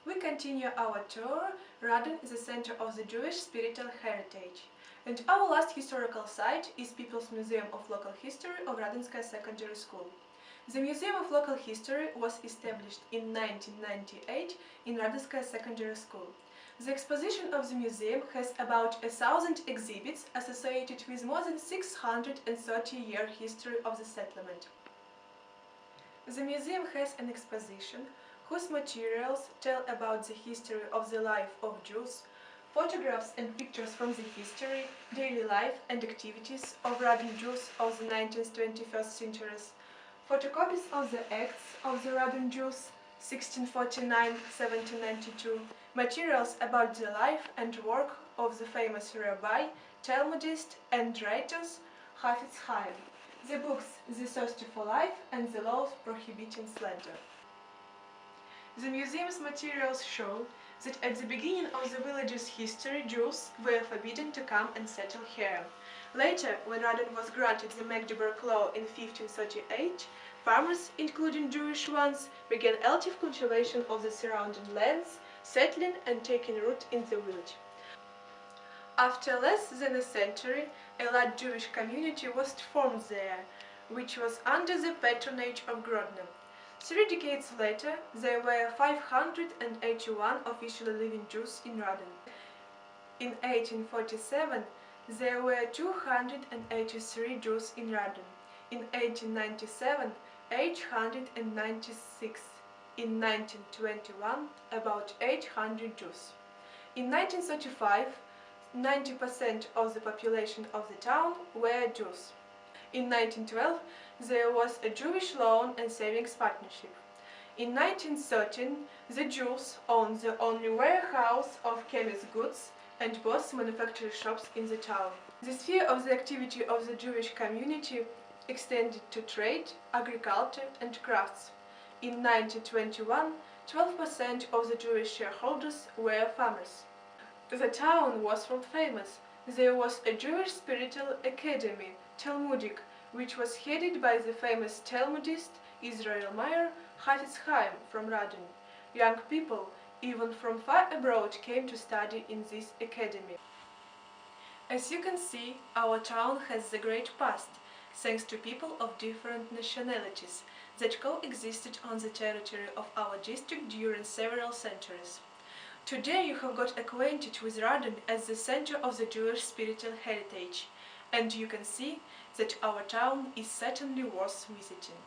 We continue our tour. Radin is the center of the Jewish spiritual heritage. And our last historical site is People's Museum of Local History of Radinskaya Secondary School. The Museum of Local History was established in 1998 in Radinskaya Secondary School. The exposition of the museum has about 1,000 exhibits associated with more than 630-year history of the settlement. The museum has an exposition whose materials tell about the history of the life of Jews, photographs and pictures from the history, daily life and activities of Radin Jews of the 19th-21st centuries, photocopies of the Acts of the Radin Jews 1649-1792, materials about the life and work of the famous rabbi, Talmudist and writers Hafetz Chaim, the books The Thirsty for Life and the Laws Prohibiting Slander. The museum's materials show that at the beginning of the village's history, Jews were forbidden to come and settle here. Later, when Radin was granted the Magdeburg Law in 1538, farmers, including Jewish ones, began active cultivation of the surrounding lands, settling and taking root in the village. After less than a century, a large Jewish community was formed there, which was under the patronage of Grodno. 3 decades later, there were 581 officially living Jews in Radin. In 1847, there were 283 Jews in Radin. In 1897, 896. In 1921, about 800 Jews. In 1935, 90% of the population of the town were Jews. In 1912, there was a Jewish loan and savings partnership. In 1913, the Jews owned the only warehouse of chemist goods and both manufacturing shops in the town. The sphere of the activity of the Jewish community extended to trade, agriculture and crafts. In 1921, 12% of the Jewish shareholders were farmers. The town was world famous. There was a Jewish spiritual academy, Talmudic, which was headed by the famous Talmudist Israel Meir Hafetz Chaim from Radin. Young people, even from far abroad, came to study in this academy. As you can see, our town has a great past, thanks to people of different nationalities that coexisted on the territory of our district during several centuries. Today you have got acquainted with Radin as the center of the Jewish spiritual heritage, and you can see that our town is certainly worth visiting.